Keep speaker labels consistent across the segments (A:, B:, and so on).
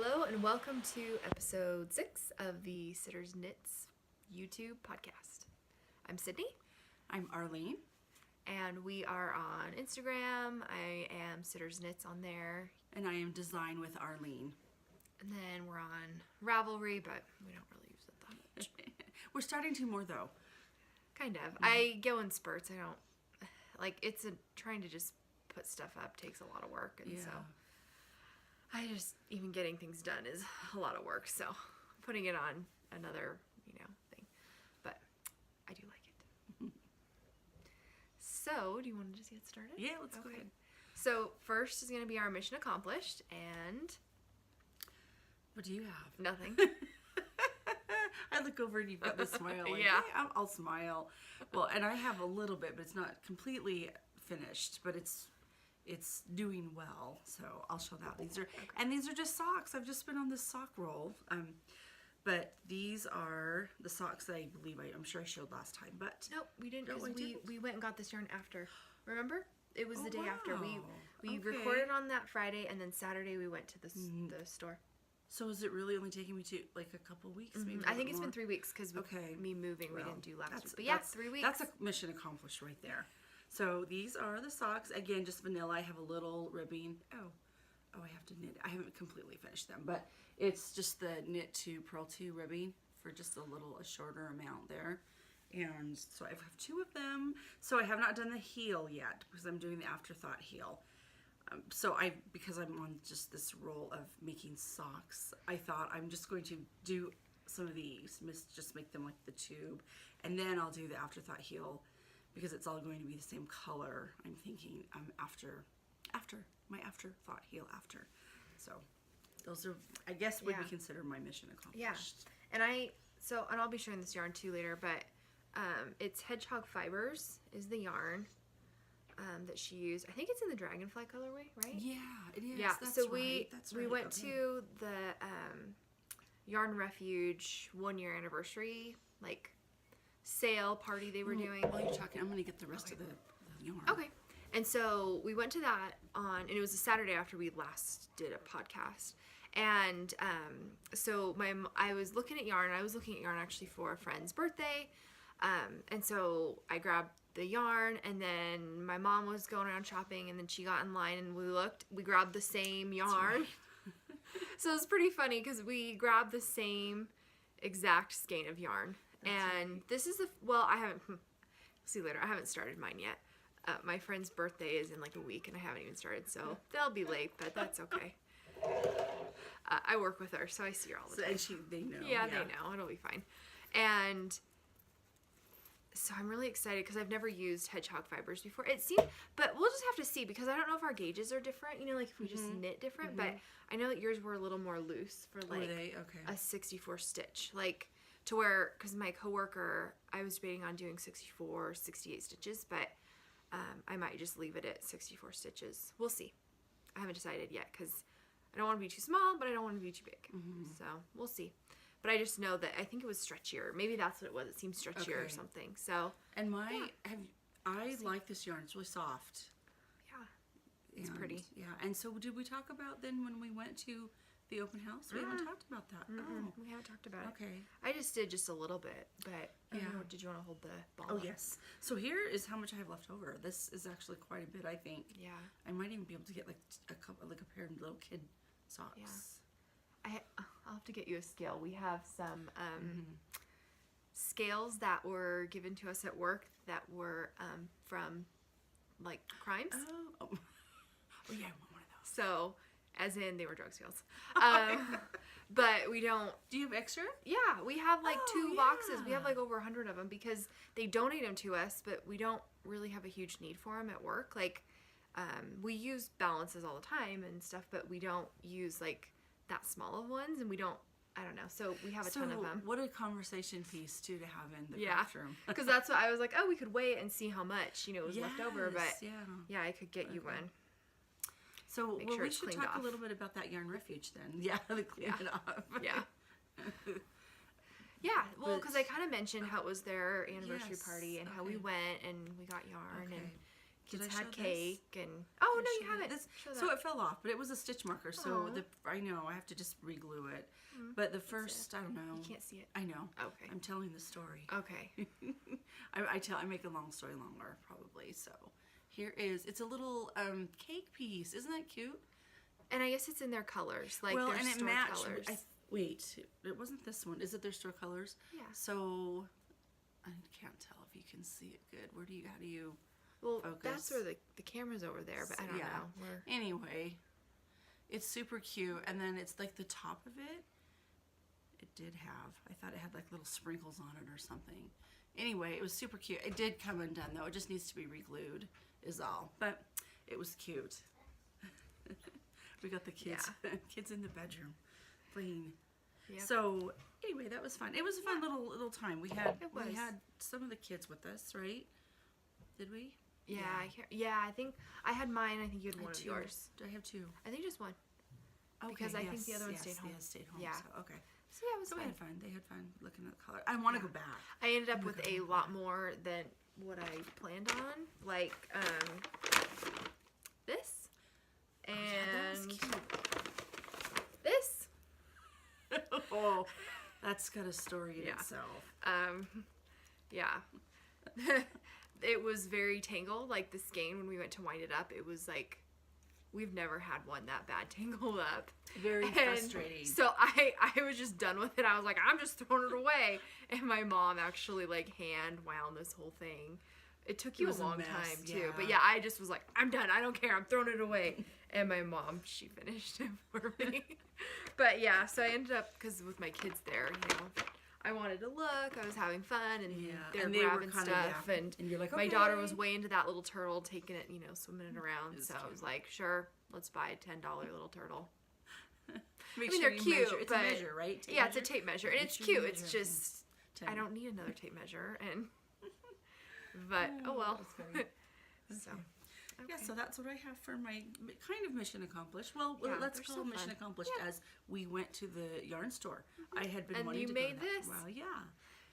A: Hello and welcome to episode 6 of the Sidders Knits YouTube podcast. I'm Sydney.
B: I'm Arlene.
A: And we are on Instagram. I am Sidders Knits on there.
B: And I am Design with Arlene.
A: And then we're on Ravelry, but we don't really use it that much.
B: We're starting to more though.
A: Kind of. I go in spurts. I don't, trying to just put stuff up takes a lot of work. And so I just, even getting things done is a lot of work. So putting it on another, thing. But I do like it. So, do you want to just get started?
B: Yeah, let's go ahead.
A: So, first is going to be our mission accomplished, and
B: what do you have?
A: Nothing.
B: I look over and you've got this smile. Like,
A: Yeah.
B: Hey, I'll smile. Well, and I have a little bit, but it's not completely finished, but it's doing well. So I'll show that. These are just socks. I've just been on this sock roll. But these are the socks that I believe I'm sure I showed last time. But
A: nope, we didn't, because we went and got this yarn after. Remember? It was the day after. We recorded on that Friday, and then Saturday we went to the store.
B: So is it really only taking me to like a couple weeks? Maybe
A: I think it's been 3 weeks because me moving, we didn't do last week. But yeah, 3 weeks.
B: That's a mission accomplished right there. So these are the socks. Again, just vanilla. I have a little ribbing. Oh, I have to knit. I haven't completely finished them, but it's just the knit to purl to ribbing for just a shorter amount there. And so I have 2 of them. So I have not done the heel yet because I'm doing the afterthought heel. Because I'm on just this roll of making socks, I thought I'm just going to do some of these, just make them like the tube, and then I'll do the afterthought heel because it's all going to be the same color. I'm thinking after my afterthought heel after. So those are, I guess, would be considered my mission accomplished.
A: Yeah, and I'll be showing this yarn too later, but it's Hedgehog Fibers is the yarn that she used. I think it's in the Dragonfly colorway, right?
B: Yeah, it is.
A: Yeah,
B: That's
A: so
B: right.
A: we went to the Yarn Refuge 1-year anniversary sale party they were doing.
B: While you're talking, I'm going to get the rest of the yarn.
A: Okay. And so we went to that and it was a Saturday after we last did a podcast. And so I was looking at yarn. I was looking at yarn actually for a friend's birthday. And so I grabbed the yarn, and then my mom was going around shopping, and then she got in line, and we grabbed the same yarn. Right. So it was pretty funny because we grabbed the same exact skein of yarn. This is I haven't, see later, I haven't started mine yet. My friend's birthday is in a week, and I haven't even started, so they'll be late, but that's okay. I work with her, so I see her all the time.
B: And they know.
A: Yeah, they know. It'll be fine. And so I'm really excited because I've never used Hedgehog Fibers before. But we'll just have to see because I don't know if our gauges are different, if we just knit different, but I know that yours were a little more loose for a 64 stitch, to where, because my coworker, I was debating on doing 64, 68 stitches, but I might just leave it at 64 stitches. We'll see. I haven't decided yet because I don't want to be too small, but I don't want to be too big. So we'll see. But I just know that I think it was stretchier. Maybe that's what it was. It seemed stretchier or something. So.
B: And I like this yarn. It's really soft.
A: Yeah. It's pretty.
B: Yeah. And so did we talk about then when we went to the open house? We haven't talked about that. Oh.
A: We haven't talked about it.
B: Okay.
A: I just did just a little bit, but did you want to hold the ball?
B: Oh, yes. So here is how much I have left over. This is actually quite a bit, I think.
A: Yeah.
B: I might even be able to get a pair of little kid socks. Yeah.
A: I'll have to get you a scale. We have some scales that were given to us at work that were from crimes.
B: Oh yeah, I want one of those.
A: So, as in they were drug scales. But we don't.
B: Do you have extra?
A: Yeah, we have 2 boxes. We have over 100 of them because they donate them to us, but we don't really have a huge need for them at work. We use balances all the time and stuff, but we don't use that small of ones, and I don't know, so we have a ton of them.
B: What a conversation piece too to have in the classroom.
A: Because that's what I was we could weigh it and see how much was left over, but I could get you one.
B: So we should talk a little bit about that Yarn Refuge then. Yeah, clean it off.
A: Yeah. Yeah, well, because I kind of mentioned how it was their anniversary party and how we went and we got yarn and
B: Did
A: Kids
B: I
A: had
B: show this?
A: cake and oh
B: Did
A: no,
B: I
A: you
B: show
A: haven't.
B: this?
A: Show
B: So
A: that.
B: it fell off, but it was a stitch marker. So
A: Aw.
B: I know I have to just re-glue it. But the first, I don't know.
A: You can't see it.
B: I know.
A: Okay.
B: I'm telling the story.
A: Okay.
B: I make a long story longer probably. So here is, it's a little cake piece. Isn't that cute?
A: And I guess it's in their colors, like
B: Well,
A: their
B: and it
A: store
B: matched.
A: colors.
B: Wait, it wasn't this one. Is it their store colors?
A: Yeah.
B: So I can't tell if you can see it good. How do you
A: well,
B: focus?
A: that's where the camera's over there, but I don't
B: Yeah.
A: know. Where...
B: Anyway, it's super cute, and then it's like the top of it. It did have. I thought it had like little sprinkles on it or something. Anyway, it was super cute. It did come undone though. It just needs to be re-glued, is all. But it was cute. We got the kids, kids in the bedroom, playing.
A: Yep.
B: So anyway, that was fun. It was a fun little time. We had
A: It was.
B: we had some of the kids with us, right? Did we?
A: Yeah, I think I had mine. I think you had one of
B: two.
A: yours.
B: Do I have two?
A: I think just one.
B: Okay,
A: Because I think the other one stayed home.
B: They stayed home.
A: Yeah.
B: So, okay.
A: So yeah, it was
B: So we
A: fun.
B: had fun. They had fun looking at the color. I want to go back.
A: I ended up with a lot more than what I planned on, like this and
B: that was cute.
A: this.
B: Oh, that's got a story in
A: Yeah.
B: itself.
A: Yeah. It was very tangled. Like the skein, when we went to wind it up, it was like we've never had one that bad tangled up.
B: Very
A: And
B: frustrating.
A: So I was just done with it. I was like, I'm just throwing it away. And my mom actually like hand wound this whole thing. It took you a
B: was a
A: long
B: mess,
A: time too.
B: yeah.
A: But yeah, I just was like, I'm done. I don't care. I'm throwing it away. And my mom, she finished it for me. But yeah, so I ended up, because with my kids there, you know, I wanted to look. I was having fun, and they were grabbing stuff. And
B: you're like,
A: my daughter was
B: okay.
A: way into that little turtle, taking it, you know, swimming it around.
B: It's
A: So I
B: cute.
A: was like, sure, let's buy a $10 little turtle.
B: Make
A: I mean,
B: sure
A: they're
B: you
A: cute,
B: measure. It's
A: but
B: a measure, right? Tape
A: yeah,
B: measure?
A: it's a tape measure, and
B: Make
A: it's
B: sure you
A: cute. It's
B: measure.
A: just
B: 10.
A: I don't need another tape measure, and but oh well.
B: That's funny.
A: So okay.
B: Yeah, so that's what I have for my kind of mission accomplished. Well,
A: Yeah,
B: let's
A: they're
B: call
A: so
B: mission
A: fun.
B: accomplished
A: Yeah.
B: as we went to the yarn store. I had been
A: And
B: wanting
A: you
B: to
A: made
B: go to that
A: this?
B: for a while. Yeah.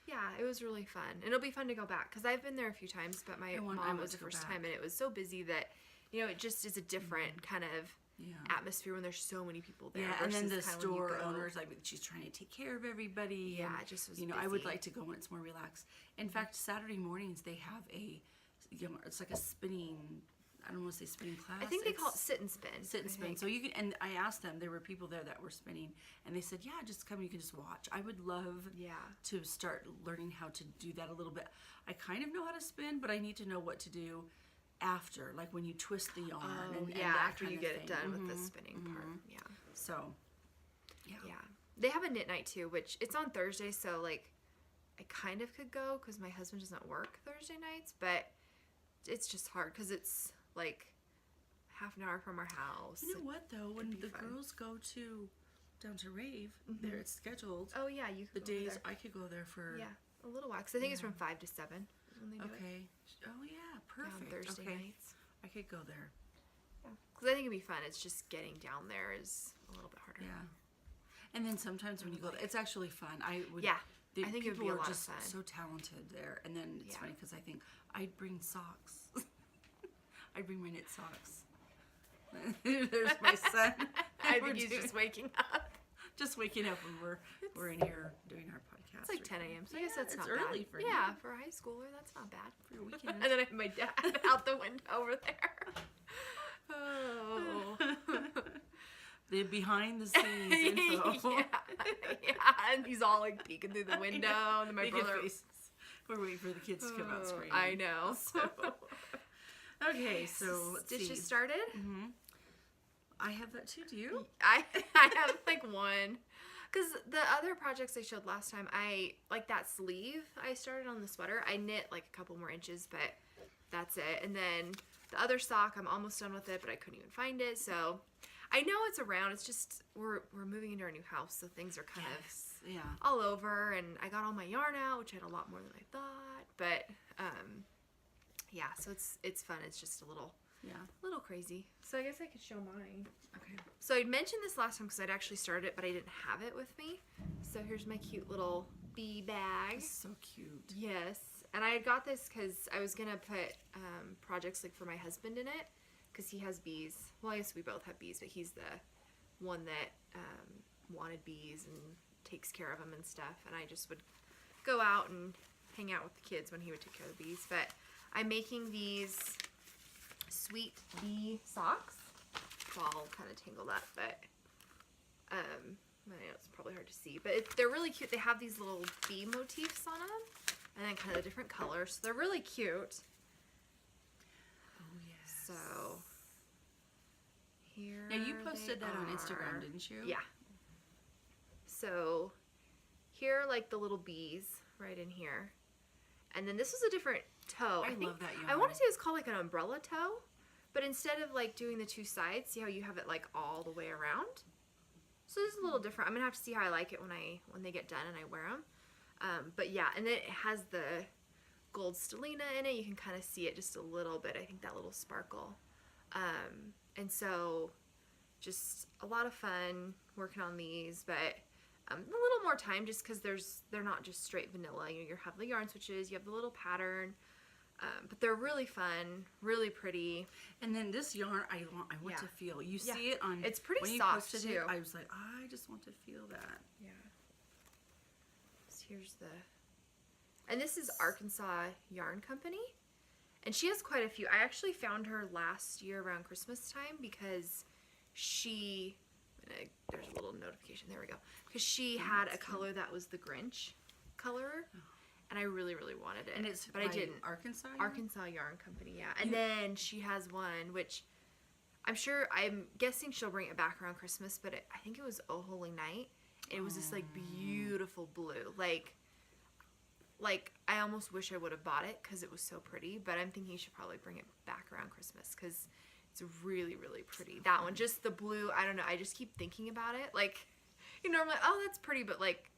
A: Yeah, it was really fun. And it'll be fun to go back because I've been there a few times, but my
B: I
A: mom
B: want
A: was
B: to
A: the
B: go
A: first
B: back.
A: time, and it was so busy that, you know, it just is a different kind of
B: Yeah.
A: atmosphere when there's so many people there.
B: Yeah, and then the
A: versus kinda when you
B: store
A: go-
B: owners, like she's trying to take care of everybody.
A: Yeah,
B: and,
A: it just was
B: you know, I would
A: busy.
B: like to go when it's more relaxed. In fact, Saturday mornings they have it's like a spinning. I don't want to say spinning class.
A: I think they call it
B: It's
A: sit and spin.
B: sit and
A: I
B: spin.
A: think.
B: So you can, and I asked them. There were people there that were spinning, and they said, "Yeah, just come. You can just watch." I would love
A: Yeah.
B: to start learning how to do that a little bit. I kind of know how to spin, but I need to know what to do after, like when you twist the yarn.
A: Oh,
B: and
A: yeah,
B: that
A: after you
B: kind of
A: get it
B: thing.
A: done with the
B: Mhm,
A: spinning
B: mhm.
A: part. Yeah.
B: So, yeah.
A: Yeah. They have a knit night too, which it's on Thursday, so like I kind of could go because my husband doesn't work Thursday nights, but it's just hard because it's like half an hour from our house.
B: You know what though? When
A: be
B: the
A: fun.
B: girls go down to rave, there it's scheduled.
A: Oh yeah, you
B: The
A: could go over
B: days
A: there.
B: I could go there for.
A: Yeah, a little while. 'Cause I think it's from 5 to 7 is when they do it.
B: Okay. Oh yeah,
A: Yeah,
B: perfect.
A: on Thursday
B: okay.
A: nights.
B: I could go there.
A: Because I think it'd be fun. It's just getting down there is a little bit harder.
B: Yeah. And then sometimes when you go, it's actually fun. I would.
A: Yeah,
B: The
A: I think it would
B: people
A: be a
B: are
A: lot of
B: just
A: fun.
B: so talented there. And then it's
A: Yeah.
B: funny because I think I'd bring socks. I'd bring my knit socks. There's my son.
A: I
B: We're
A: think he's
B: doing-
A: just waking up.
B: just waking up and we're in here doing our podcast.
A: It's like 10 a.m. So I guess
B: Yeah,
A: that's
B: it's
A: not
B: early
A: bad.
B: for you.
A: Yeah, for a high schooler, that's not bad.
B: For your weekend.
A: And then I have my dad out the window over there. Oh.
B: The behind the scenes info.
A: yeah, and he's all like peeking through the window, and then my
B: Making
A: brother.
B: faces. We're waiting for the kids to come out screaming.
A: I know.
B: So, okay, so let's see.
A: Stitches started.
B: I have that too. Do you?
A: I have like one, because the other projects I showed last time, I like that sleeve I started on the sweater. I knit like a couple more inches, but that's it. And then the other sock, I'm almost done with it, but I couldn't even find it. So I know it's around. It's just we're moving into our new house, so things are kind of
B: Yeah.
A: all over. And I got all my yarn out, which I had a lot more than I thought. But yeah, so it's fun. It's just a little crazy. So I guess I could show mine.
B: Okay.
A: So I'd mentioned this last time because I'd actually started it, but I didn't have it with me. So here's my cute little bee bag.
B: So cute.
A: Yes. And I got this because I was gonna put projects like for my husband in it, because he has bees. Well, I guess we both have bees, but he's the one that wanted bees and takes care of them and stuff. And I just would go out and hang out with the kids when he would take care of the bees. But I'm making these sweet bee socks. So I'll kind of tangle that, but I know it's probably hard to see, but they're really cute. They have these little bee motifs on them, and then kind of different colors. So they're really cute.
B: Oh yes.
A: So here.
B: Now you posted that on Instagram, didn't you?
A: Yeah. So here are like the little bees right in here, and then this was a different toe.
B: I love that yarn.
A: I want to say it's called like an umbrella toe, but instead of like doing the two sides, see how you have it like all the way around? So this is a little different. I'm gonna have to see how I like it when they get done and I wear them. But yeah, and then it has the gold stellina in it. You can kind of see it just a little bit. I think that little sparkle. And so just a lot of fun working on these, but a little more time just because they're not just straight vanilla. You have the yarn switches, you have the little pattern. But they're really fun, really pretty.
B: And then this yarn, I want to feel. You see it on.
A: It's pretty
B: when
A: soft
B: you posted
A: too.
B: It, I was like, I just want to feel that.
A: Yeah. So here's and this is Arkansas Yarn Company, and she has quite a few. I actually found her last year around Christmas time because there's a little notification. There we go. Because she had a color that was the Grinch color. And I really, really wanted it.
B: And it's
A: but I didn't.
B: Arkansas?
A: Arkansas Yarn Company, yeah. And then she has one, which I'm guessing she'll bring it back around Christmas, but I think it was Oh Holy Night. It was this like beautiful blue. Like I almost wish I would have bought it because it was so pretty, but I'm thinking you should probably bring it back around Christmas because it's really, really pretty. That one, just the blue, I don't know, I just keep thinking about it. Like, I'm like, oh, that's pretty, but like,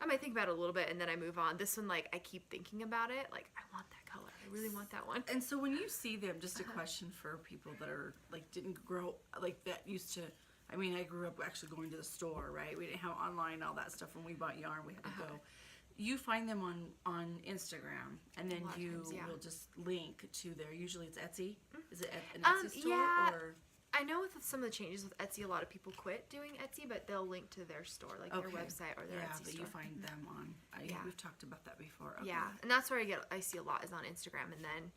A: I might think about it a little bit and then I move on. This one, like, I keep thinking about it. Like, I want that color. I really want that one.
B: And so when you see them, just a question for people that are, like, didn't grow, like, that used to, I mean, I grew up actually going to the store, right? We didn't have online, all that stuff. When we bought yarn, we had to go. You find them on Instagram, and then you will just link to their, usually it's Etsy. Is it an Etsy store?
A: Yeah.
B: Or?
A: I know with some of the changes with Etsy, a lot of people quit doing Etsy, but they'll link to their store, like their website or their Etsy store.
B: Yeah, but you find them on. We've talked about that before. Okay.
A: Yeah, and that's where I see a lot is on Instagram, and then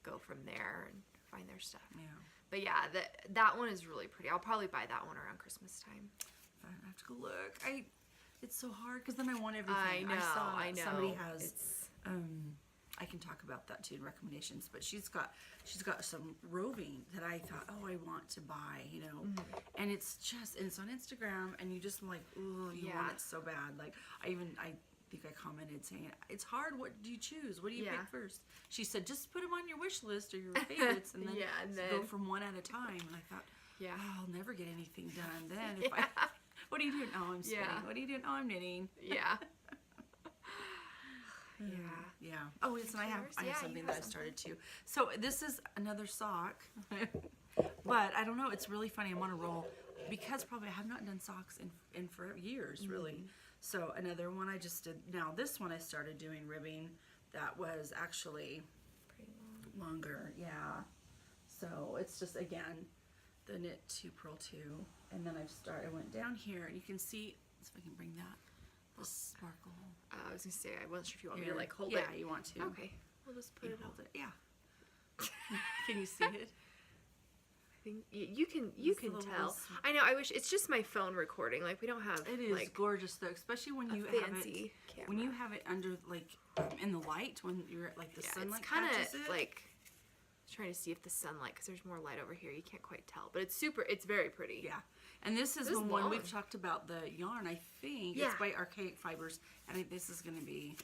A: go from there and find their stuff.
B: Yeah.
A: But yeah, that one is really pretty. I'll probably buy that one around Christmas time.
B: I have to go look. It's so hard because then I want everything.
A: I know.
B: Somebody has. I can talk about that too in recommendations, but she's got some roving that I thought, oh, I want to buy, and it's on Instagram, and you just like, oh, you want it so bad. Like I think I commented saying, it's hard. What do you choose? What do you pick first? She said, just put them on your wish list or your favorites, and then, go from one at a time. And I thought, oh, I'll never get anything done then. If what are you doing? Oh, I'm spinning. What are you doing? Oh, I'm knitting.
A: Yeah.
B: Yeah. Oh, and I have something that I started too. So this is another sock, but I don't know. It's really funny. I'm on a roll because probably I have not done socks in for years, really. So another one I just did. Now this one I started doing ribbing. That was actually
A: pretty
B: longer. Yeah. So it's just again the knit 2 purl 2, and then I went down here, and you can see. Let's see if I can bring that. The sparkle.
A: I was gonna say I wasn't sure if you want me to like hold it.
B: Yeah, you want to.
A: Okay, we'll just put it.
B: Hold it. Yeah. Can you see it?
A: I think you can tell. I know. I wish it's just my phone recording. Like we don't have.
B: It is like, gorgeous though, especially when you have it.
A: Camera.
B: When you have it under like in the light when you're like the sunlight.
A: It's kind
B: catches
A: of
B: it.
A: like trying to see if the sunlight, because there's more light over here. You can't quite tell, but it's very pretty.
B: Yeah. And this is the one we've talked about, the yarn, I think.
A: Yeah.
B: It's by Archaic Fibers. I think this is going to be,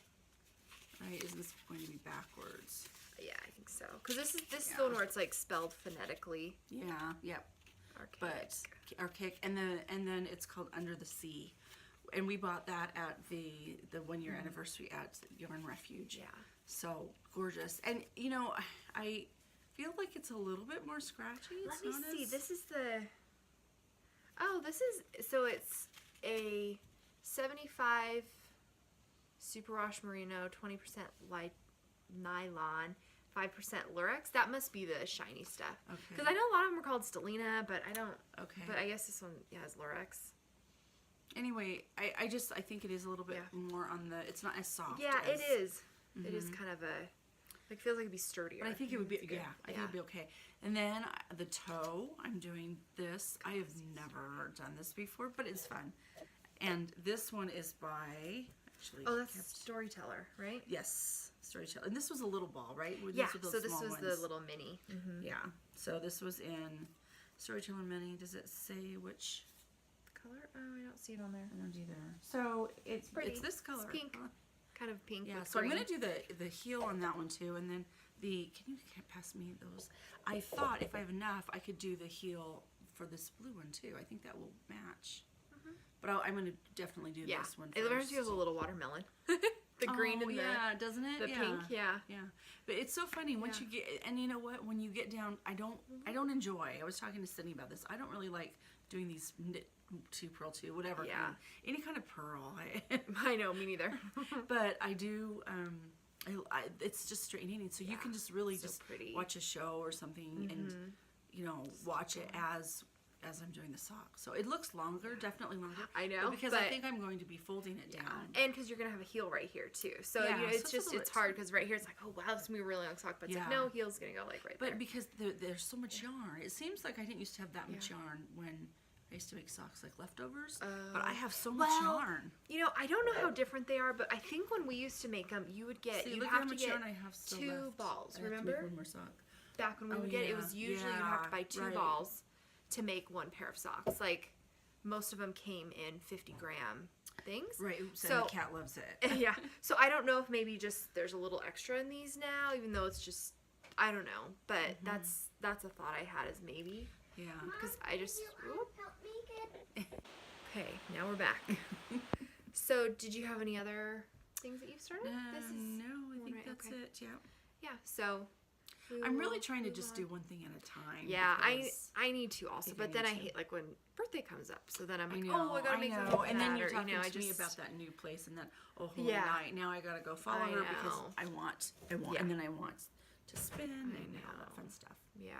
B: right, is this going to be backwards?
A: Yeah, I think so. Because this is the one where it's like spelled phonetically.
B: Yeah, yep.
A: Archaic.
B: But Archaic, and then it's called Under the Sea. And we bought that at the 1 year anniversary at Yarn Refuge.
A: Yeah.
B: So gorgeous. And, I feel like it's a little bit more scratchy.
A: Let me see. This is the... Oh, so it's a 75 superwash merino, 20% nylon, 5% Lurex. That must be the shiny stuff.
B: Okay.
A: Because I know a lot of them are called Stellina, but I don't.
B: Okay.
A: But I guess this one has Lurex.
B: Anyway, I think it is a little bit
A: Yeah.
B: more on the. It's not as soft.
A: Yeah,
B: as,
A: it is. It is kind of a. Like feels like it'd be sturdier.
B: But I think it would be.
A: It's good.
B: Yeah, I think it'd be okay. And then the toe. I'm doing this. I have never done this before, but it's fun. And this one is by. Actually.
A: Oh, that's Storyteller, right?
B: Yes, Storyteller. And this was a little ball, right?
A: Yeah.
B: These were
A: So
B: those
A: this
B: small
A: was
B: ones.
A: the little mini. Mm-hmm.
B: Yeah. So this was in Storyteller Mini. Does it say which
A: Color? Oh, I don't see it on there.
B: I don't either. So it's
A: pretty.
B: It's this color.
A: It's pink. Kind of pink.
B: Yeah.
A: with
B: So I'm
A: green.
B: gonna do the heel on that one too, and then the. Can you pass me those? I thought if I have enough, I could do the heel for this blue one too. I think that will match. But I'm gonna definitely do this one first.
A: It reminds me of a little watermelon. The green and
B: doesn't it?
A: the pink. Yeah.
B: Yeah, but it's so funny once you get, and you know what? When you get down, I don't enjoy. I was talking to Sydney about this. I don't really like doing these knit to purl to whatever.
A: Yeah.
B: Any kind of pearl.
A: I know, me neither.
B: But I do. It's just straight knitting, so you can just really
A: so
B: just
A: pretty.
B: watch a show or something, and watch it as I'm doing the sock. So it looks longer, definitely longer.
A: I know,
B: but because I think I'm going to be folding it down.
A: And because you're gonna have a heel right here too, so
B: Yeah,
A: it's
B: so
A: just it's hard because right here it's like, oh wow, this is gonna be a really long sock, but it's like,
B: Yeah.
A: no, heel's gonna go like right there.
B: But because there's so much yarn, it seems like I didn't used to have that much yarn when I used to make socks like leftovers. But I have so much yarn.
A: You know, I don't know how different they are, but I think when we used to make them, you would get
B: See,
A: you'd
B: look
A: have
B: how
A: to
B: much
A: get
B: yarn I have still
A: 2
B: left.
A: balls.
B: I have to make
A: Remember
B: one more sock.
A: back when we would get it, it was usually you'd have to buy 2 balls to make 1 pair of socks. Like most of them came in 50-gram things.
B: Right. So
A: So-
B: the cat loves it.
A: Yeah. So I don't know if maybe just there's a little extra in these now, even though it's just I don't know. But that's a thought I had is maybe
B: Yeah.
A: because I just.
C: Help me get.
A: Okay, now we're back. So did you have any other things that you've started?
B: No, I think
A: right,
B: that's
A: okay.
B: it. Yeah.
A: Yeah. So.
B: I'm really trying to just do one thing at a time.
A: Yeah,
B: because
A: I need to also,
B: think I
A: but then
B: need
A: I
B: to.
A: hate like when birthday comes up. So then I'm
B: I
A: like,
B: know,
A: oh, I gotta make
B: know.
A: something for
B: And then
A: that,
B: you're
A: or,
B: talking
A: you know, I
B: to me
A: just
B: about that new place and that whole
A: Yeah.
B: night. Now I gotta go follow
A: I
B: her because
A: know.
B: I want,
A: Yeah.
B: and then I want to spin and all that
A: know.
B: fun stuff.
A: yeah.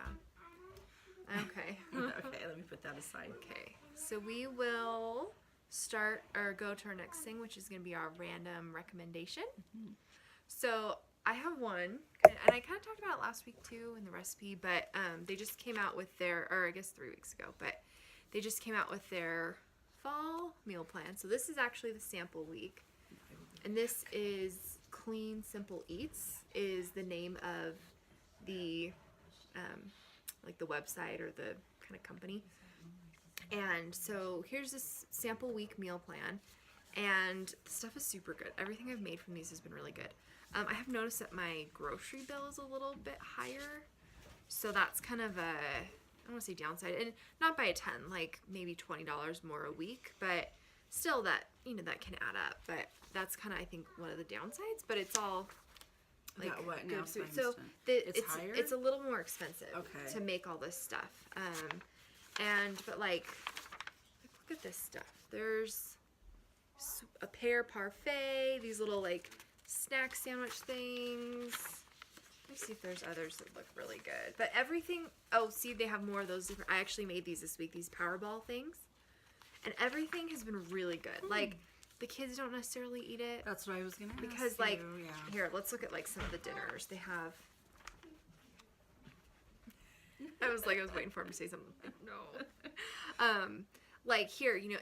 A: Okay.
B: Okay, let me put that aside.
A: Okay. So we will start or go to our next thing, which is gonna be our random recommendation. So I have one, and I kind of talked about it last week too in the recipe, but they just came out with their, or I guess 3 weeks ago, but they just came out with their fall meal plan. So this is actually the sample week, and this is Clean Simple Eats is the name of the like the website or the kind of company. And so here's this sample week meal plan, and the stuff is super good. Everything I've made from these has been really good. I have noticed that my grocery bill is a little bit higher, so that's kind of a, I don't want to say downside, and not by a ton, like maybe $20 more a week, but still that, you know, that can add up. But that's kind of, I think, one of the downsides, but it's all like
B: That what
A: good
B: now,
A: food.
B: for
A: So
B: instance?
A: it's
B: higher?
A: it's a little more expensive
B: Okay.
A: to make all this stuff. But like look at this stuff. There's a pear parfait, these little like snack sandwich things. Let me see if there's others that look really good. But everything, oh, see, they have more of those different, I actually made these this week, these Powerball things. And everything has been really good. Like, the kids don't necessarily eat it.
B: That's what I was gonna ask
A: Because, like,
B: you, yeah.
A: here, let's look at, like, some of the dinners. They have... I was waiting for him to say something. No. Like, here, you know,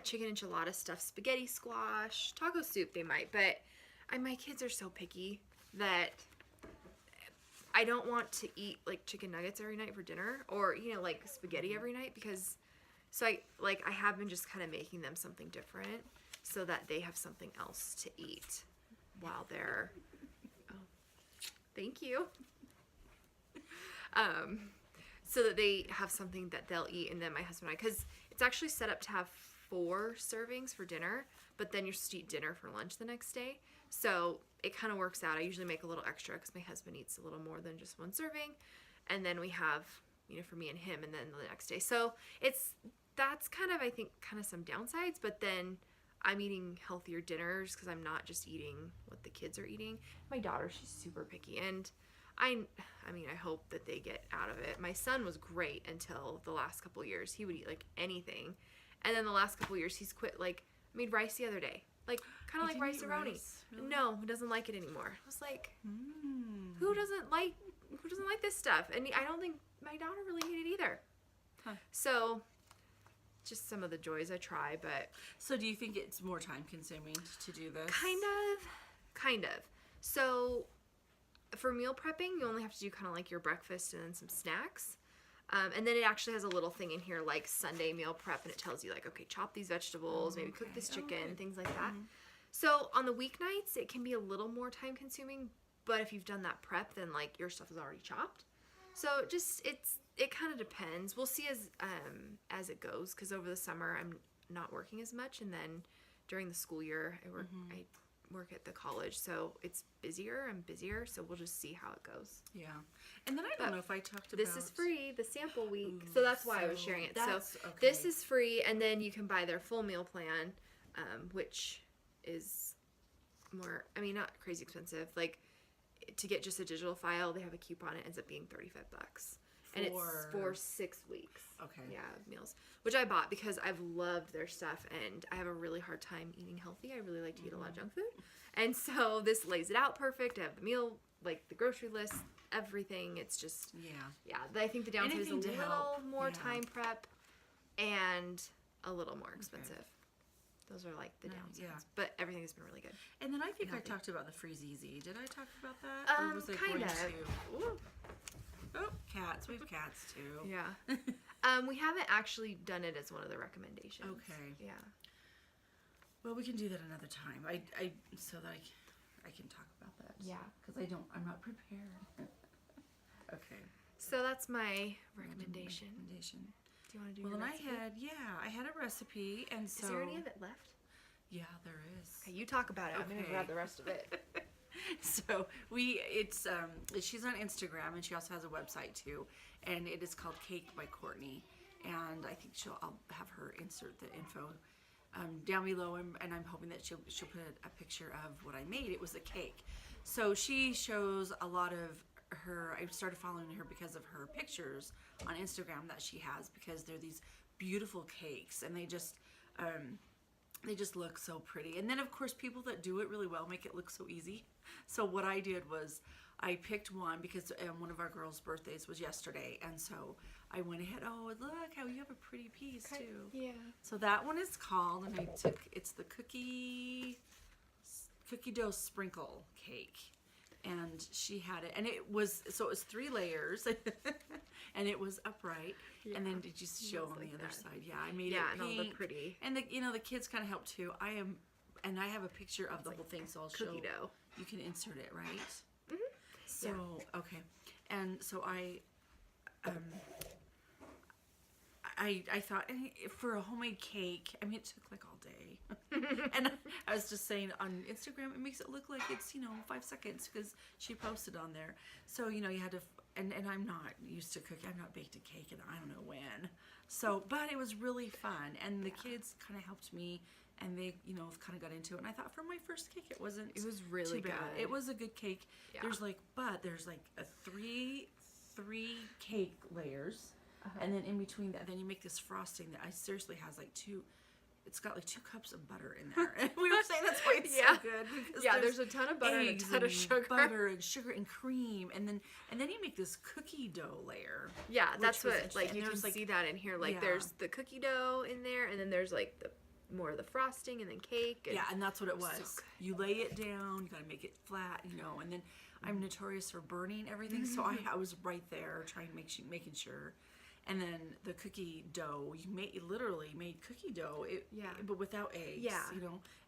A: chicken enchilada stuffed spaghetti squash, taco soup they might, but my kids are so picky that I don't want to eat, like, chicken nuggets every night for dinner or, you know, like, spaghetti every night because... So, I have been just kind of making them something different so that they have something else to eat while they're... Oh, thank you. So that they have something that they'll eat, and then my husband and I... Because it's actually set up to have 4 servings for dinner, but then you're supposed to eat dinner for lunch the next day. So, it kind of works out. I usually make a little extra because my husband eats a little more than just 1 serving. And then we have... you know, for me and him, and then the next day. So that's kind of, I think, kind of some downsides, but then I'm eating healthier dinners because I'm not just eating what the kids are eating. My daughter, she's super picky, and I mean, I hope that they get out of it. My son was great until the last couple years. He would eat like anything, and then the last couple years he's quit. Like, I made rice the other day, like kind of like rice-a-roni.
B: Really?
A: No, he doesn't like it anymore. I was like, who doesn't like this stuff? And I don't think my daughter really ate it either.
B: Huh.
A: So, just some of the joys I try, but
B: So do you think it's more time consuming to do this?
A: kind of. So, for meal prepping, you only have to do kind of like your breakfast and then some snacks. And then it actually has a little thing in here like Sunday meal prep, and it tells you like, okay, chop these vegetables, maybe cook this chicken, things like that. So on the weeknights, it can be a little more time consuming, but if you've done that prep, then like your stuff is already chopped. So it kind of depends. We'll see as it goes, because over the summer I'm not working as much, and then during the school year I work at the college, so it's busier. I'm busier, so we'll just see how it goes.
B: Yeah. And then I don't know if I talked about...
A: This is free, the sample week. So that's why I was sharing it. So
B: okay.
A: this is free, and then you can buy their full meal plan, which is more, I mean, not crazy expensive. Like, to get just a digital file, they have a coupon. It ends up being $35. And it's for 6 weeks.
B: Okay.
A: Yeah, meals. Which I bought because I've loved their stuff, and I have a really hard time eating healthy. I really like to eat a lot of junk food. And so this lays it out perfect. I have the meal, like the grocery list, everything. It's just, yeah. I think the downside is a
B: Anything to
A: little
B: help.
A: more time prep and a little more expensive. Those are like the downsides.
B: Yeah.
A: But everything has been really good.
B: And then I think I talked about the Freeze Easy. Did I talk about that? Or was I
A: Kind
B: going
A: of.
B: to? Ooh. Oh, cats. We have cats too.
A: Yeah. We haven't actually done it as one of the recommendations.
B: Okay.
A: Yeah.
B: Well, we can do that another time. So that I can talk about that.
A: Yeah.
B: Because I'm not prepared. Okay.
A: So that's my recommendation. Do you want to do
B: Well,
A: your
B: and
A: recipe?
B: I had a recipe, and so.
A: Is there any of it left?
B: Yeah, there is.
A: Okay, you talk about it. I'm gonna
B: Okay.
A: grab the rest of it.
B: So she's on Instagram, and she also has a website too, and it is called Cake by Courtney, and I think I'll have her insert the info down below, and I'm hoping that she'll put a picture of what I made. It was a cake. So she shows a lot of her. I started following her because of her pictures on Instagram that she has, because they're these beautiful cakes, and they just look so pretty. And then of course people that do it really well make it look so easy. So what I did was I picked one because one of our girls' birthdays was yesterday, and so I went ahead, oh look how you have a pretty piece too.
A: Yeah.
B: So that one is called, and it's the cookie dough sprinkle cake. And she had it, and it was 3 layers, and it was upright. Yeah. And then did you show on the other side? Yeah, I made it pink.
A: and all the pretty.
B: And the kids kind of helped too. I have a picture of the whole thing, so I'll show.
A: Cookie dough.
B: You can insert it, right?
A: Mhm.
B: So okay, and so I thought for a homemade cake, I mean, it took like all day. And I was just saying on Instagram, it makes it look like it's, 5 seconds, because she posted on there. So, you had to, and I'm not used to cooking. I've not baked a cake in I don't know when. So, but it was really fun. And the kids kind of helped me, and they, kind of got into it. And I thought for my first cake, it was
A: really
B: too bad.
A: good.
B: It was a good cake.
A: Yeah.
B: There's like a three cake layers. And then in between that, then you make this frosting that seriously has it's got like 2 cups of butter in there. And we were saying that's why it's so good.
A: Yeah, there's a ton of butter and a ton of sugar.
B: Butter and sugar and cream. And then you make this cookie dough layer.
A: Yeah, that's what,
B: interesting.
A: you can see that in here. Like,
B: Yeah.
A: there's the cookie dough in there, and then there's, like, more of the frosting, and then cake. And
B: yeah, and that's what it was.
A: So good.
B: You lay it down, you gotta make it flat, and then I'm notorious for burning everything, so I was right there making sure. And then the cookie dough, you literally made cookie dough, but without eggs,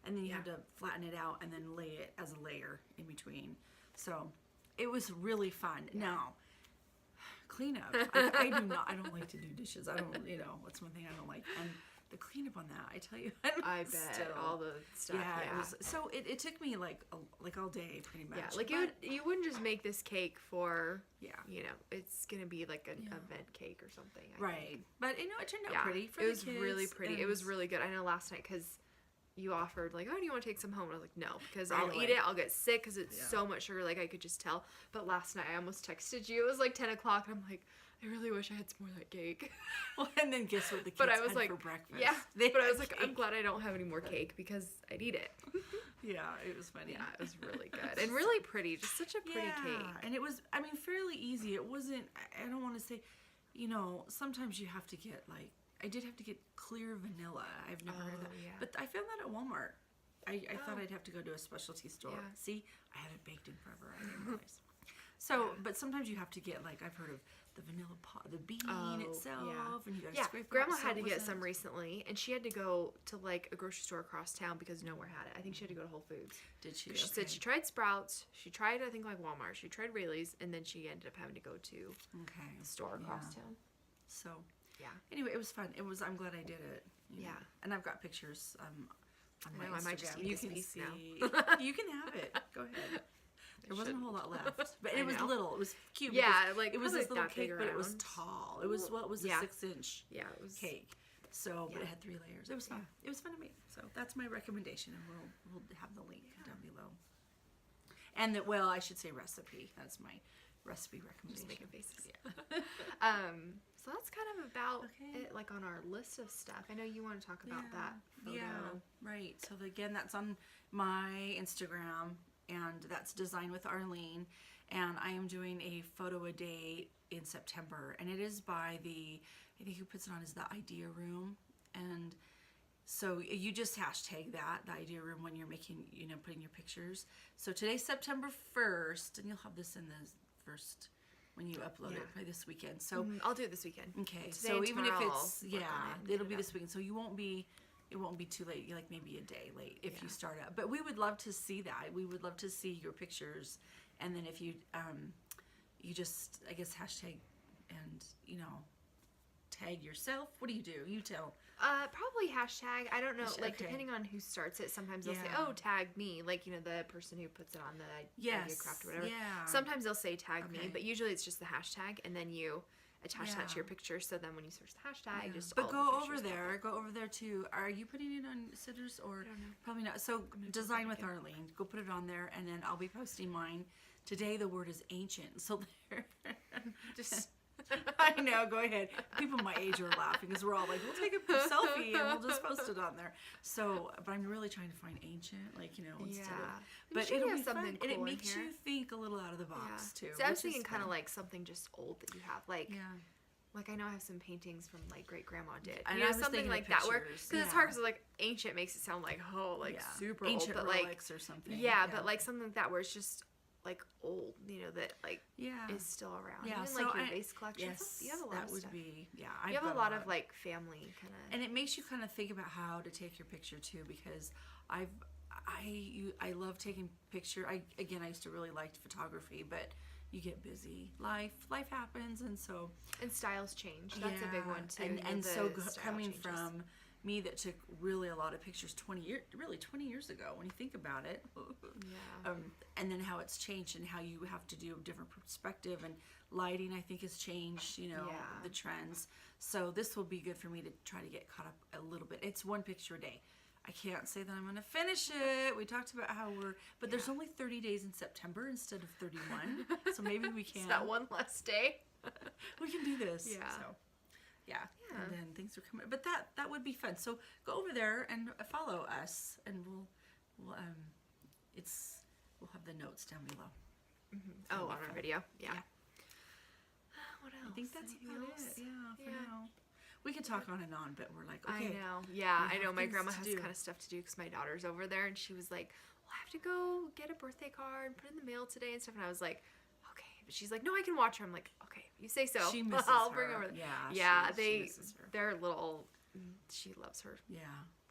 B: and then you had to flatten it out and then lay it as a layer in between. So it was really fun. Yeah. Now, cleanup. I don't like to do dishes. I don't, that's one thing I don't like. And the cleanup on that, I tell you.
A: I bet all the stuff.
B: Yeah, it was. So it took me like all day pretty much.
A: Yeah, like you wouldn't just make this cake for.
B: Yeah.
A: It's gonna be like an event cake or something. I
B: right.
A: think.
B: But it turned out pretty for
A: it
B: the
A: was
B: kids.
A: really pretty. It was really good. I know last night because you offered like, oh, do you want to take some home? And I was like, no, because
B: Right
A: I'll
B: away.
A: eat it. I'll get sick because it's
B: Yeah.
A: so much sugar. Like I could just tell. But last night I almost texted you. It was like 10 o'clock. And I'm like, I really wish I had some more of that cake.
B: Well, and then guess what the kids
A: But I was
B: had
A: like,
B: for breakfast?
A: yeah.
B: They
A: But I
B: had
A: was like,
B: cake.
A: I'm glad I don't have any more cake because I'd eat it.
B: Yeah, it was funny.
A: Yeah, it was really good and really pretty. Just such a pretty cake.
B: And it was, I mean, fairly easy. It wasn't, I don't want to say, you know, sometimes you have to get like, I did have to get clear vanilla. I've never heard of that.
A: Oh, yeah.
B: But I found that at Walmart. I thought
A: Oh.
B: I'd have to go to a specialty store.
A: Yeah.
B: See, I haven't baked in forever. I didn't realize. So, but sometimes you have to get like, I've heard of the vanilla pot, the bean itself, and you gotta
A: Yeah,
B: scrape it
A: Grandma
B: out, so
A: had
B: it
A: to get
B: wasn't-
A: some recently, and she had to go to like a grocery store across town because nowhere had it. I think she had to go to Whole Foods.
B: Did she?
A: She said she tried Sprouts, she tried I think like Walmart, she tried Rayleigh's, and then she ended up having to go to
B: Okay.
A: the store across town.
B: So,
A: Yeah.
B: anyway, it was fun. I'm glad I did it. you know.
A: Yeah.
B: And I've got pictures on my
A: I know,
B: Instagram.
A: I might just eat
B: you
A: this
B: can
A: piece
B: see.
A: now.
B: You can have it. Go ahead. There wasn't a whole lot left, but
A: I
B: it was
A: know.
B: little. It was cute.
A: Yeah,
B: because
A: like,
B: it was
A: probably
B: this little
A: that big
B: cake, but it was
A: around.
B: tall. It was what was a
A: Yeah.
B: 6-inch
A: Yeah, it was
B: cake. So, but
A: Yeah.
B: it had 3 layers. It was fun. It was fun to make. So that's my recommendation, and we'll have the link down below. And well, I should say recipe. That's my recipe recommendation.
A: just making faces.
B: Yeah.
A: So that's kind of about
B: Okay.
A: it, like on our list of stuff. I know you want to talk about that photo.
B: Yeah, right. So again, that's on my Instagram, and that's Design with Arlene. And I am doing a photo a day in September, and it is by I think who puts it on is the Idea Room, and so you just hashtag the Idea Room when you're making, putting your pictures. So today's September 1st, and you'll have this in the first when you upload it by this weekend. So
A: I'll do it this weekend.
B: okay,
A: Today
B: so
A: and
B: even if
A: tomorrow
B: it's
A: I'll work on it and get
B: it'll
A: it
B: be
A: up.
B: this weekend. So it won't be too late. Like maybe a day late if you start up. But we would love to see that. We would love to see your pictures, and then if you you just I guess hashtag and tag yourself. What do? You tell.
A: Probably hashtag. I don't know. Like
B: Okay.
A: depending on who starts it, sometimes they'll say,
B: Yeah.
A: "Oh, tag me," like the person who puts it on the idea craft or whatever.
B: Yeah.
A: Sometimes they'll say tag me,
B: Okay.
A: but usually it's just the hashtag, and then you attach that to your picture. So then when you search the hashtag,
B: Yeah.
A: just
B: But
A: all the
B: go
A: pictures
B: over
A: pop
B: there.
A: up.
B: Go over there too. Are you putting it on Sidders or
A: don't know.
B: probably not? So Design with Arlene. Go put it on there, and then I'll be posting mine. Today the word is ancient. So there.
A: Just
B: I know. Go ahead. People my age are laughing because we're all like, we'll take a selfie and we'll just post it on there. So, but I'm really trying to find ancient, instead
A: Yeah.
B: of.
A: We
B: But
A: should
B: it'll
A: have
B: be fun,
A: something
B: and it
A: cool in
B: makes
A: here.
B: you think a little out of the box too.
A: So I was
B: which is
A: thinking kind of
B: fun.
A: like something just old that you have, like
B: Yeah.
A: like I know I have some paintings from like great grandma did.
B: And
A: You
B: I
A: know,
B: was
A: something
B: thinking of
A: like that where
B: pictures,
A: because it's hard
B: yeah.
A: because like ancient makes it sound like super
B: ancient
A: old, but like
B: relics or something.
A: yeah, but like something like that where it's just like old, that like
B: yeah.
A: is still around.
B: Yeah,
A: Even
B: so
A: like your
B: I-
A: vase collection.
B: Yes,
A: You have a lot
B: that
A: of
B: would
A: stuff.
B: be
A: You have a lot of like family kind of.
B: and it makes you kind of think about how to take your picture too, because I love taking picture. I used to really like photography, but you get busy. Life happens, and so
A: And styles change. That's a big one too.
B: And
A: the
B: so
A: style
B: coming
A: changes.
B: from me that took really a lot of pictures 20 years ago when you think about it.
A: Yeah.
B: And then how it's changed and how you have to do a different perspective, and lighting I think has changed, the trends. So this will be good for me to try to get caught up a little bit. It's one picture a day. I can't say that I'm going to finish it. We talked about how but there's only 30 days in September instead of 31. So maybe we can.
A: It's that one less day.
B: We can do this.
A: Yeah.
B: So, yeah.
A: Yeah.
B: And then things are coming. But that would be fun. So go over there and follow us, and we'll have the notes down below.
A: Oh,
B: It'll
A: on
B: be
A: our
B: fun.
A: video. Yeah.
B: Yeah.
A: What else?
B: I think that's
A: Anything
B: about
A: else?
B: it. Yeah, for
A: Yeah.
B: now. We could talk on and on, but we're like, okay.
A: I know. Yeah,
B: we
A: I know.
B: have
A: My
B: things
A: grandma
B: to
A: has
B: do.
A: kind of stuff to do because my daughter's over there, and she was like, "Well, I have to go get a birthday card, put it in the mail today and stuff." And I was like, "Okay," but she's like, "No, I can watch her." I'm like, "Okay, you say so."
B: She misses
A: I'll
B: her.
A: bring her.
B: Yeah,
A: Yeah,
B: she misses her.
A: they're little. She loves her
B: Yeah,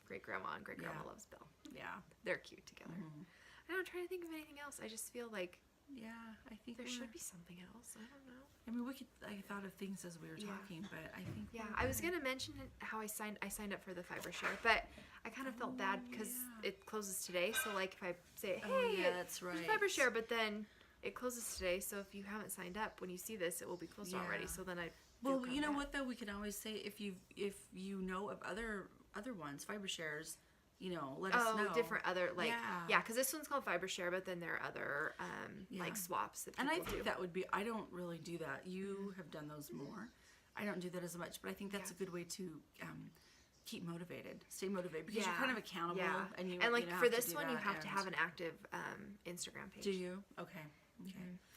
A: great grandma, and great grandma
B: Yeah.
A: loves Bill.
B: yeah,
A: They're cute together.
B: Mhm.
A: I don't try to think of anything else. I just feel like
B: yeah. I think
A: there
B: we're-
A: should be something else. I don't know.
B: I mean, I thought of things as we were
A: Yeah.
B: talking, but I think.
A: Yeah,
B: we're
A: I was
B: good.
A: gonna mention how I signed up for the fiber share, but I kind of felt bad because
B: yeah.
A: it closes today. So like if I say, hey,
B: Oh, yeah, that's
A: there's
B: right.
A: fiber share, but then it closes today. So if you haven't signed up, when you see this, it will be closed already.
B: Yeah.
A: So then I.
B: Well, you know what though, we can always say if you know of other ones, fiber shares, let us know.
A: Different other, like,
B: Yeah.
A: because this one's called Fiber Share, but then there are other, like, swaps that people
B: And I think
A: do.
B: that would be, I don't really do that. You have done those more. I don't do that as much, but I think that's a good way to keep motivated, stay motivated, because you're kind of accountable.
A: Yeah.
B: And, you,
A: like,
B: you
A: for
B: have to
A: this
B: do
A: one, you
B: that,
A: have to
B: and-
A: have an active Instagram page.
B: Do you? Okay.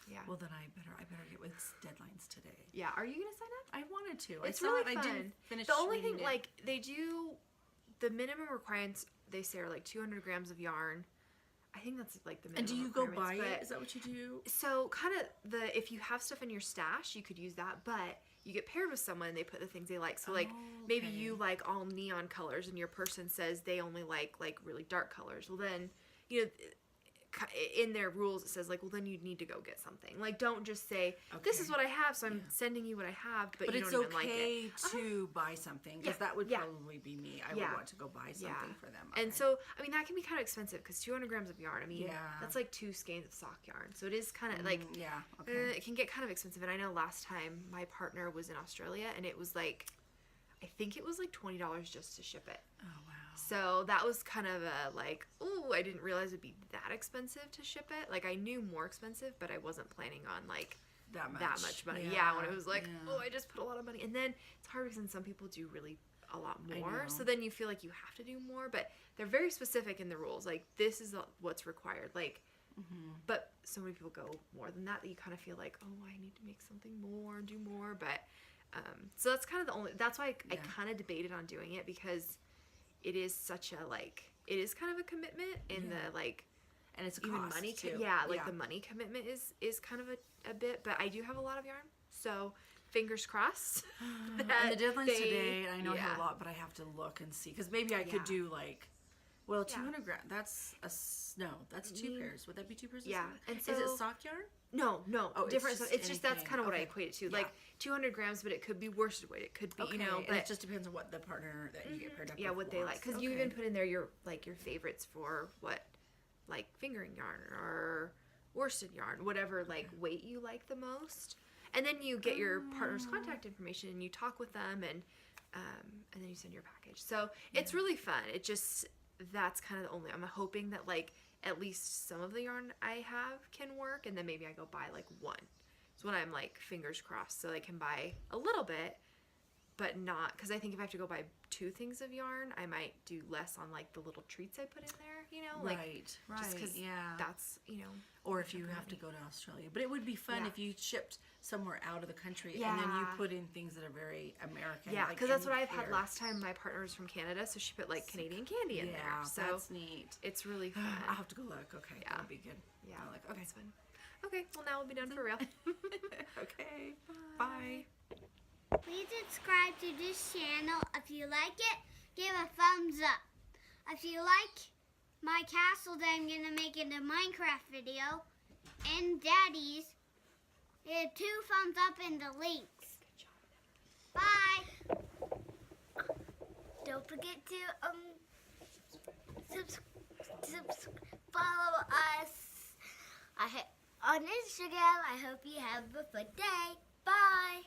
A: Yeah.
B: Well, then I better get with deadlines today.
A: Yeah. Are you going to sign up?
B: I wanted to.
A: It's
B: I saw
A: really
B: it.
A: fun.
B: I didn't finish
A: The only
B: reading
A: thing,
B: it.
A: like, they do, the minimum requirements, they say, are, like, 200 grams of yarn. I think that's, like, the minimum
B: And do you go buy
A: requirements,
B: it? Is that what you do?
A: So, kind of, if you have stuff in your stash, you could use that, but you get paired with someone and they put the things they like. So, like, maybe
B: okay.
A: you like all neon colors and your person says they only like really dark colors. Well, then, in their rules it says, like, well, then you need to go get something. Like, don't just say, this is what I have, so I'm sending you what I have, but you
B: it's
A: don't even like it.
B: okay to buy something, because that would probably be me. I would want to go buy something for them.
A: And
B: Okay.
A: so, I mean, that can be kind of expensive, because 200 grams of yarn, I mean,
B: Yeah.
A: that's like 2 skeins of sock yarn. So it is kind of like,
B: okay.
A: it can get kind of expensive. And I know last time my partner was in Australia, and it was like, I think it was like $20 just to ship it.
B: Oh, wow.
A: So that was kind of a like, ooh, I didn't realize it'd be that expensive to ship it. Like, I knew more expensive, but I wasn't planning on like
B: That much
A: money.
B: Yeah,
A: when it was like,
B: yeah.
A: oh, I just put a lot of money. And then it's hard because then some people do really a lot more.
B: know.
A: So then you feel like you have to do more, but they're very specific in the rules. Like, this is what's required. Like, but so many people go more than that you kind of feel like, oh, I need to make something more, do more. But so that's kind of that's why I kind of debated on doing it, because it is such a, like, it is kind of a commitment in the, like,
B: And it's a
A: even
B: cost,
A: money.
B: too.
A: The money commitment is kind of a bit, but I do have a lot of yarn, so fingers crossed.
B: And the deadline's today, and I know I have
A: yeah.
B: a lot, but I have to look and see, because maybe I could do, like, well, 200 grams, that's that's 2 pairs. Would that be 2 pairs of
A: Yeah,
B: sock?
A: and
B: Is
A: so-
B: it sock yarn?
A: No,
B: Oh, it's
A: different.
B: just
A: It's just that's
B: anything.
A: kind of what I
B: Okay.
A: equate it to,
B: Yeah.
A: like 200 grams, but it could be worsted weight. It could be,
B: Okay,
A: but
B: and it just depends on what the partner that you get paired up with
A: what they like,
B: wants.
A: because you even put in there your favorites for what, like, fingering yarn or worsted yarn, whatever like weight you like the most, and then you get your partner's contact information and you talk with them, and then you send your package. So it's really fun. It just, that's kind of the only, I'm hoping that, like, at least some of the yarn I have can work, and then maybe I go buy like one. So when I'm like, fingers crossed, so I can buy a little bit, but not, because I think if I have to go buy 2 things of yarn, I might do less on like the little treats I put in there, like,
B: right,
A: just because
B: yeah.
A: that's,
B: Or if you have to go to Australia. But it would be fun if you shipped somewhere out of the country, and then you
A: Yeah.
B: put in things that are very American.
A: yeah,
B: like
A: because that's what
B: any
A: I've had
B: here.
A: last time. My partner was from Canada, so she put like Canadian candy in there. So
B: that's neat.
A: it's really fun.
B: I'll have to go look. Okay,
A: Yeah.
B: that'll be good.
A: Yeah,
B: I'll look. Okay.
A: it's fun. Okay, well, now we'll be done for real.
B: Okay. Bye.
C: Please subscribe to this channel. If you like it, give a thumbs up. If you like my castle that I'm going to make in a Minecraft video, and Daddy's, give 2 thumbs up in the links. Bye. Don't forget to follow us on Instagram. I hope you have a good day. Bye.